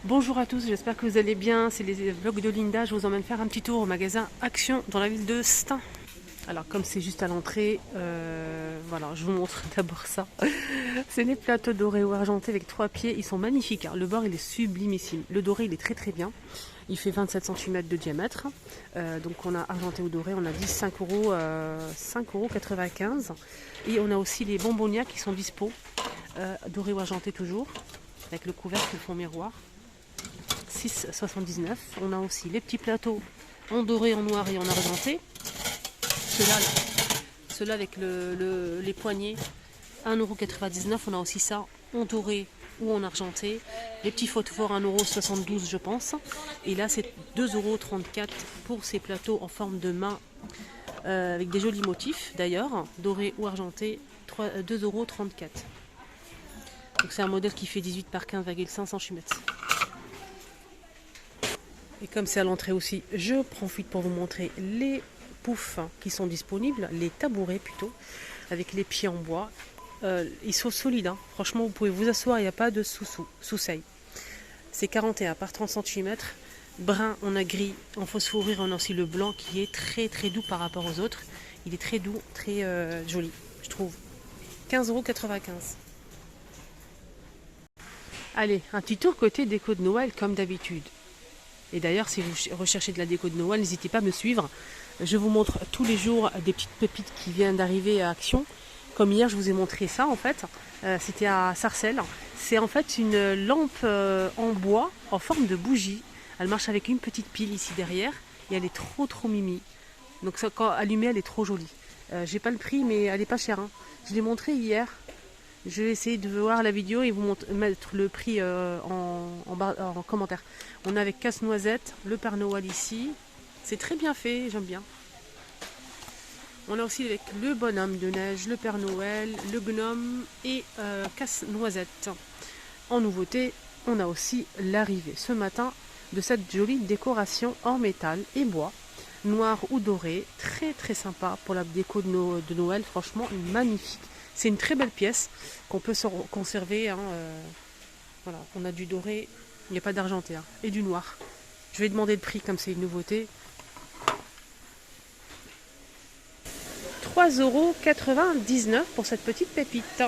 Bonjour à tous, j'espère que vous allez bien. C'est les vlogs de Linda. Je vous emmène faire un petit tour au magasin Action dans la ville de Stein. Alors comme c'est juste à l'entrée, voilà, je vous montre d'abord ça. C'est les plateaux dorés ou argentés avec 3 pieds. Ils sont magnifiques, hein. Le bord il est sublimissime. Le doré il est très très bien. Il fait 27 cm de diamètre. Donc on a argenté ou doré, on a dit 5 euros, 5,95 €. Et on a aussi les bonbonnières qui sont dispo, dorés ou argentés toujours, avec le couvercle fond miroir. 6,79 €. On a aussi les petits plateaux en doré, en noir et en argenté. Ceux-là avec les poignées, 1,99 €. On a aussi ça en doré ou en argenté. Les petits photophores, 1,72 € je pense. Et là c'est 2,34 € pour ces plateaux en forme de main, avec des jolis motifs d'ailleurs, doré ou argenté, 2,34 €. Donc c'est un modèle qui fait 18 par 15,5 cm. Et comme c'est à l'entrée aussi, je profite pour vous montrer les poufs qui sont disponibles, les tabourets plutôt, avec les pieds en bois. Ils sont solides, hein. Franchement vous pouvez vous asseoir, il n'y a pas de sous-seille. C'est 41 par 30 cm. Brun, on a gris, en phosphorisé, on a aussi le blanc qui est très très doux par rapport aux autres. Il est très doux, très joli, je trouve. 15,95 €. Allez, un petit tour côté déco de Noël comme d'habitude. Et d'ailleurs, si vous recherchez de la déco de Noël, n'hésitez pas à me suivre. Je vous montre tous les jours des petites pépites qui viennent d'arriver à Action. Comme hier, je vous ai montré ça en fait. C'était à Sarcelles. C'est en fait une lampe en bois en forme de bougie. Elle marche avec une petite pile ici derrière. Et elle est trop mimi. Donc ça, quand allumée, elle est trop jolie. J'ai pas le prix, mais elle est pas chère, hein. Je l'ai montré hier. Je vais essayer de voir la vidéo et vous mettre le prix en commentaire. On a avec casse-noisette, le Père Noël ici. C'est très bien fait, j'aime bien. On a aussi avec le bonhomme de neige, le Père Noël, le gnome et casse-noisette. En nouveauté, on a aussi l'arrivée ce matin de cette jolie décoration en métal et bois, noir ou doré. Très très sympa pour la déco de Noël, franchement magnifique. C'est une très belle pièce qu'on peut conserver, hein, voilà, on a du doré, il n'y a pas d'argenté, hein, et du noir. Je vais demander le prix comme c'est une nouveauté. 3,99 € pour cette petite pépite.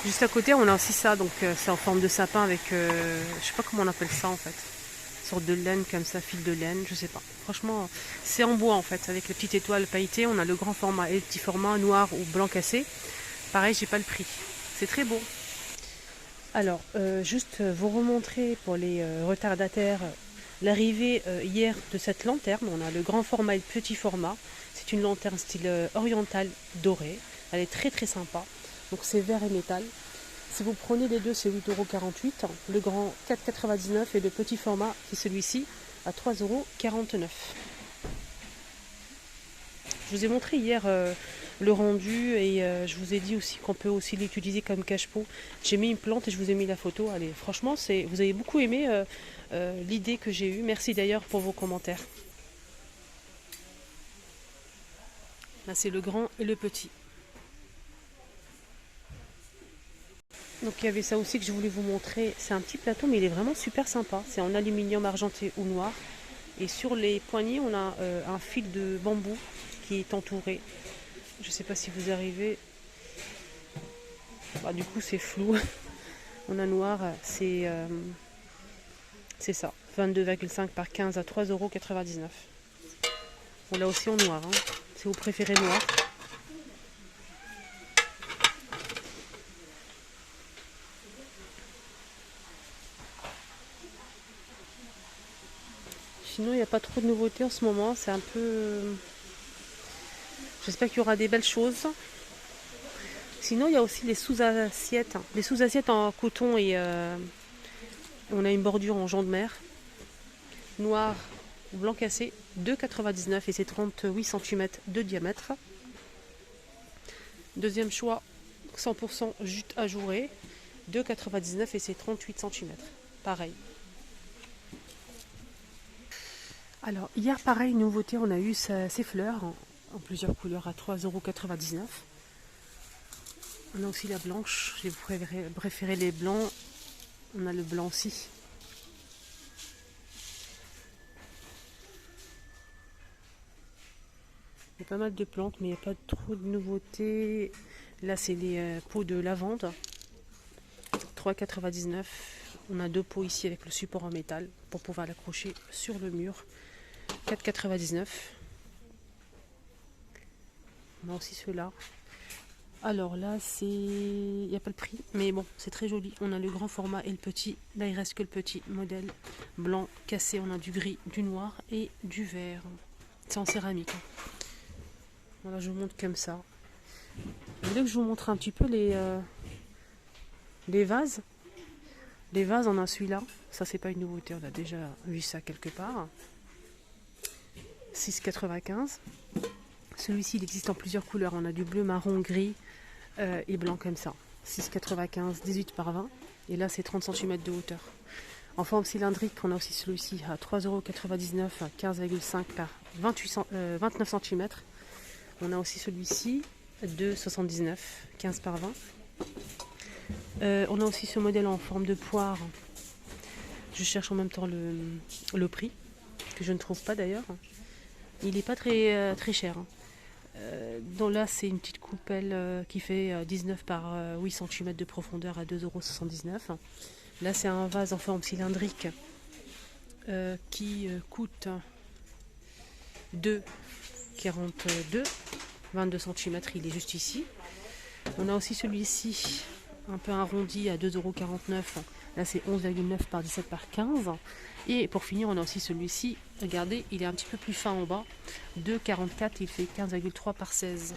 Juste à côté, on a aussi ça, donc c'est en forme de sapin avec, je sais pas comment on appelle ça en fait. Sorte de laine comme ça, fil de laine, je sais pas. Franchement, c'est en bois en fait, avec les petites étoiles pailletées. On a le grand format et le petit format noir ou blanc cassé. Pareil, j'ai pas le prix. C'est très beau. Alors, juste vous remontrer pour les retardataires l'arrivée hier de cette lanterne. On a le grand format et le petit format. C'est une lanterne style oriental doré. Elle est très très sympa. Donc c'est verre et métal. Si vous prenez les deux, c'est 8,48 €. Le grand 4,99 € et le petit format, qui est celui-ci, à 3,49 €. Je vous ai montré hier le rendu et je vous ai dit aussi qu'on peut aussi l'utiliser comme cache-pot. J'ai mis une plante et je vous ai mis la photo. Allez, franchement, vous avez beaucoup aimé l'idée que j'ai eue. Merci d'ailleurs pour vos commentaires. Là, c'est le grand et le petit. Donc il y avait ça aussi que je voulais vous montrer. C'est un petit plateau, mais il est vraiment super sympa. C'est en aluminium argenté ou noir. Et sur les poignées, on a un fil de bambou qui est entouré. Je ne sais pas si vous arrivez. Bah, du coup, c'est flou. On a noir, c'est ça. 22,5 par 15 à 3,99 €. On l'a aussi en noir, hein, si vous préférez noir. Sinon, il n'y a pas trop de nouveautés en ce moment. C'est un peu... J'espère qu'il y aura des belles choses. Sinon, il y a aussi les sous-assiettes. Les sous-assiettes en coton et on a une bordure en jonc de mer. Noir ou blanc cassé. 2,99 € et c'est 38 cm de diamètre. Deuxième choix, 100% jute ajourée. 2,99 € et c'est 38 cm. Pareil. Alors, hier, pareil, nouveauté, on a eu ces fleurs en plusieurs couleurs à 3,99 €. On a aussi la blanche. J'ai préféré les blancs. On a le blanc aussi. Il y a pas mal de plantes, mais il n'y a pas trop de nouveautés. Là, c'est les pots de lavande. 3,99 €. On a 2 pots ici avec le support en métal pour pouvoir l'accrocher sur le mur. 4,99 €. On a aussi ceux-là. Alors là, il n'y a pas le prix, mais bon, c'est très joli. On a le grand format et le petit. Là, il reste que le petit modèle blanc cassé. On a du gris, du noir et du vert. C'est en céramique. Voilà, je vous montre comme ça. Vous voulez que je vous montre un petit peu les vases? Les vases, on a celui-là. Ça, c'est pas une nouveauté. On a déjà vu ça quelque part. 6,95 €. Celui-ci, il existe en plusieurs couleurs. On a du bleu, marron, gris et blanc comme ça. 6,95 €, 18 par 20. Et là, c'est 30 cm de hauteur. En forme cylindrique, on a aussi celui-ci à 3,99 €, 15,5 par 29 cm. On a aussi celui-ci, 2,79 €, 15 par 20. On a aussi ce modèle en forme de poire. Je cherche en même temps le prix, que je ne trouve pas d'ailleurs. Il n'est pas très, très cher. Donc là, c'est une petite coupelle qui fait 19 par 8 cm de profondeur à 2,79 €. Là, c'est un vase en forme cylindrique qui coûte 2,42 €, 22 cm, il est juste ici. On a aussi celui-ci, un peu arrondi à 2,49 €. Là, c'est 11,9 par 17 par 15. Et pour finir, on a aussi celui-ci. Regardez, il est un petit peu plus fin en bas. 2,44, il fait 15,3 par 16.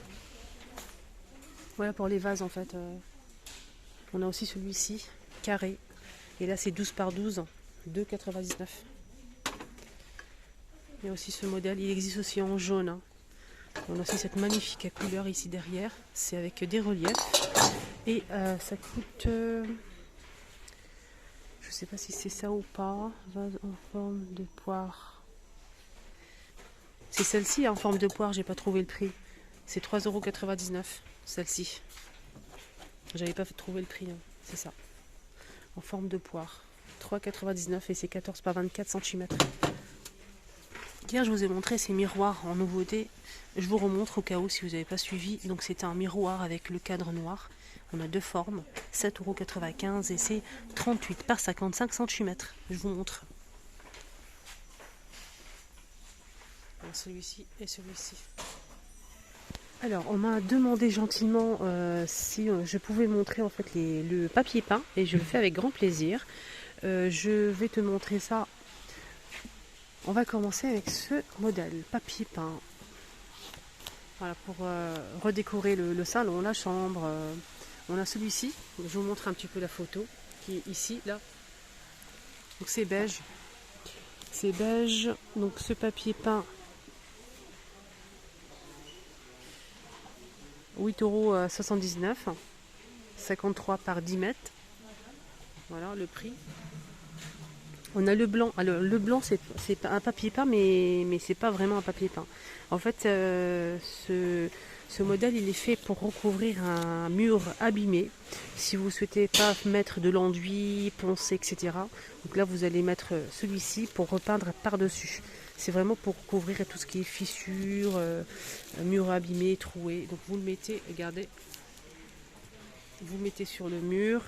Voilà pour les vases en fait. On a aussi celui-ci, carré. Et là, c'est 12 par 12, 2,99 €. Il y a aussi ce modèle, il existe aussi en jaune. Hein. On a aussi cette magnifique couleur ici derrière. C'est avec des reliefs. Et ça coûte... je sais pas si c'est ça ou pas. Vase en forme de poire. C'est celle-ci en forme de poire, j'ai pas trouvé le prix. C'est 3,99 €, celle-ci. J'avais pas trouvé le prix, hein. C'est ça. En forme de poire. 3,99 € et c'est 14 par 24 cm. Hier, je vous ai montré ces miroirs en nouveauté. Je vous remontre au cas où si vous n'avez pas suivi. Donc c'est un miroir avec le cadre noir. On a deux formes, 7,95 € et c'est 38 par 55 cm. Je vous montre. Celui-ci et celui-ci. Alors, on m'a demandé gentiment si je pouvais montrer en fait le papier peint et je le fais avec grand plaisir. Je vais te montrer ça. On va commencer avec ce modèle papier peint. Voilà, pour redécorer le salon, la chambre. On a celui-ci. Je vous montre un petit peu la photo qui est ici, là. Donc c'est beige. C'est beige. Donc ce papier peint. 8,79 €, 53 par 10 mètres. Voilà le prix. On a le blanc. Alors, le blanc, c'est un papier peint, mais c'est pas vraiment un papier peint. En fait, ce modèle, il est fait pour recouvrir un mur abîmé. Si vous souhaitez pas mettre de l'enduit, poncer, etc. Donc là, vous allez mettre celui-ci pour repeindre par-dessus. C'est vraiment pour couvrir tout ce qui est fissures, mur abîmé, troué. Donc vous le mettez, regardez, vous le mettez sur le mur,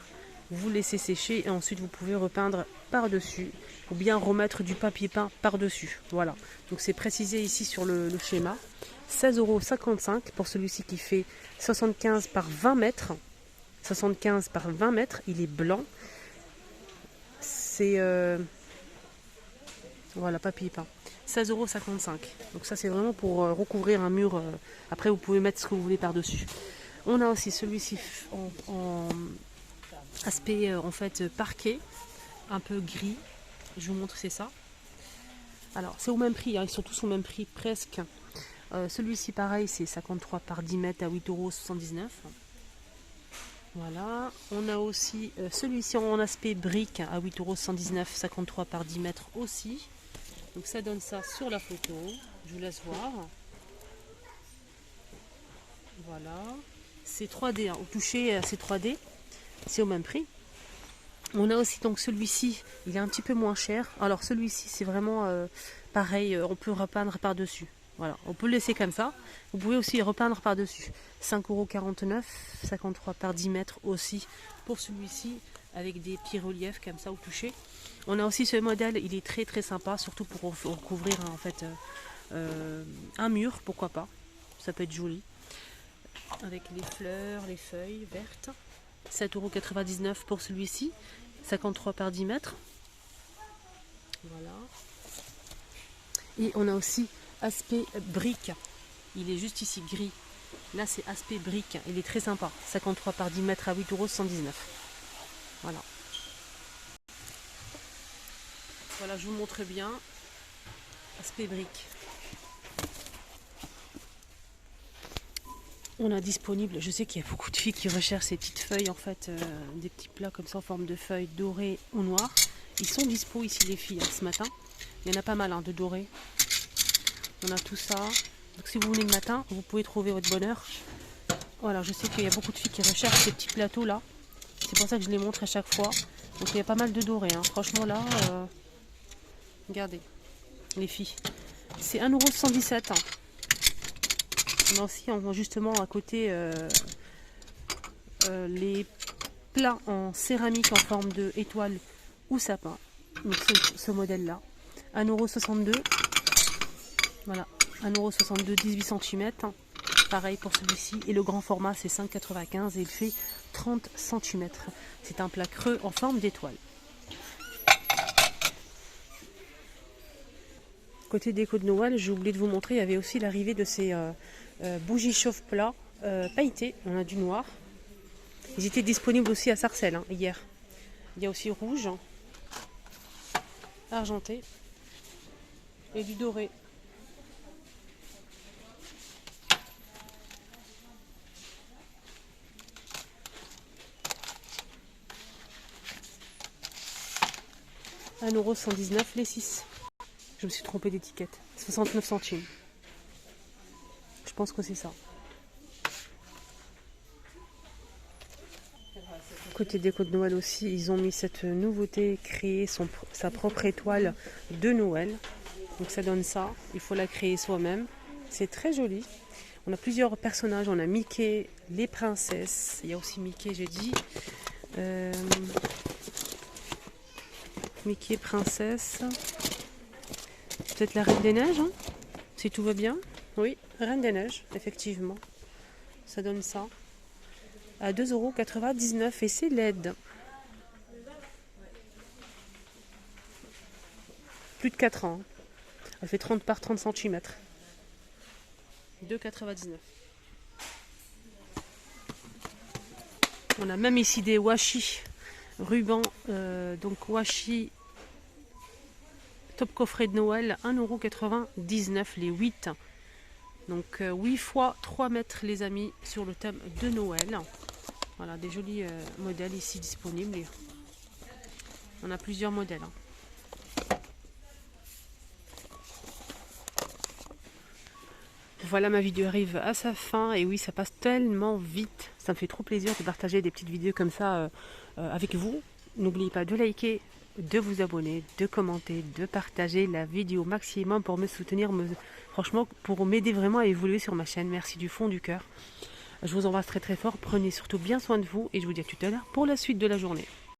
vous laissez sécher et ensuite vous pouvez repeindre par-dessus ou bien remettre du papier peint par-dessus. Voilà, donc c'est précisé ici sur le schéma. 16,55 € pour celui-ci qui fait 75 par 20 mètres. 75 par 20 mètres, il est blanc. C'est... voilà, papier peint. 16,55 €. Donc ça c'est vraiment pour recouvrir un mur. Après vous pouvez mettre ce que vous voulez par-dessus. On a aussi celui-ci en aspect en fait parquet, un peu gris. Je vous montre, c'est ça. Alors c'est au même prix, hein, ils sont tous au même prix presque. Celui-ci pareil, c'est 53 par 10 mètres à 8,79 €. Voilà. On a aussi celui-ci en aspect brique à 8,119 €, 53 par 10 mètres aussi. Donc ça donne ça sur la photo. Je vous laisse voir. Voilà. C'est 3D, hein. Au toucher, c'est 3D. C'est au même prix. On a aussi donc celui-ci, il est un petit peu moins cher. Alors celui-ci, c'est vraiment pareil, on peut repeindre par-dessus. Voilà, on peut le laisser comme ça. Vous pouvez aussi repeindre par-dessus. 5,49 €, 53 par 10 mètres aussi pour celui-ci, avec des petits reliefs comme ça au toucher. On a aussi ce modèle, il est très très sympa, surtout pour recouvrir en fait un mur, pourquoi pas. Ça peut être joli. Avec les fleurs, les feuilles vertes. 7,99 € pour celui-ci, 53 par 10 mètres. Voilà. Et on a aussi aspect brique. Il est juste ici gris. Là c'est aspect brique. Il est très sympa. 53 par 10 mètres à 8,119 €. Voilà. Voilà, je vous montre bien. Aspect brique. On a disponible, je sais qu'il y a beaucoup de filles qui recherchent ces petites feuilles, en fait, des petits plats comme ça en forme de feuilles dorées ou noires. Ils sont dispo ici les filles, hein, ce matin. Il y en a pas mal hein, de dorés. On a tout ça. Donc si vous venez le matin, vous pouvez trouver votre bonheur. Voilà, je sais qu'il y a beaucoup de filles qui recherchent ces petits plateaux là. C'est pour ça que je les montre à chaque fois. Donc il y a pas mal de dorés. Hein. Franchement là, regardez les filles. C'est 1,117 €. Hein. On a aussi justement à côté les plats en céramique en forme de étoile ou sapin. Donc ce modèle-là. 1,62 €. Voilà, 1,62 €, 18 cm. Pareil pour celui-ci. Et le grand format, c'est 5,95 € et il fait 30 cm. C'est un plat creux en forme d'étoile. Côté déco de Noël, j'ai oublié de vous montrer, il y avait aussi l'arrivée de ces bougies chauffe-plat pailletées. On a du noir. Ils étaient disponibles aussi à Sarcelles hein, hier. Il y a aussi rouge, argenté et du doré. €, 1,119 € les 6. Je me suis trompée d'étiquette. 69 centimes. Je pense que c'est ça. Côté déco de Noël aussi, ils ont mis cette nouveauté, créer sa propre étoile de Noël. Donc ça donne ça. Il faut la créer soi-même. C'est très joli. On a plusieurs personnages. On a Mickey, les princesses. Il y a aussi Mickey, j'ai dit. Mickey, princesse. Peut-être la Reine des Neiges, hein, si tout va bien. Oui, Reine des Neiges, effectivement. Ça donne ça. À 2,99 € et c'est LED. Plus de 4 ans. Elle fait 30 par 30 cm. 2,99 €. On a même ici des washi rubans. Donc washi top coffret de Noël, 1,99 € les 8. Donc 8 fois 3 mètres les amis sur le thème de Noël. Voilà, des jolis modèles ici disponibles. On a plusieurs modèles. Hein. Voilà, ma vidéo arrive à sa fin. Et oui, ça passe tellement vite. Ça me fait trop plaisir de partager des petites vidéos comme ça avec vous. N'oubliez pas de liker, de vous abonner, de commenter, de partager la vidéo maximum pour me soutenir, franchement pour m'aider vraiment à évoluer sur ma chaîne. Merci du fond du cœur. Je vous embrasse très très fort. Prenez surtout bien soin de vous et je vous dis à tout à l'heure pour la suite de la journée.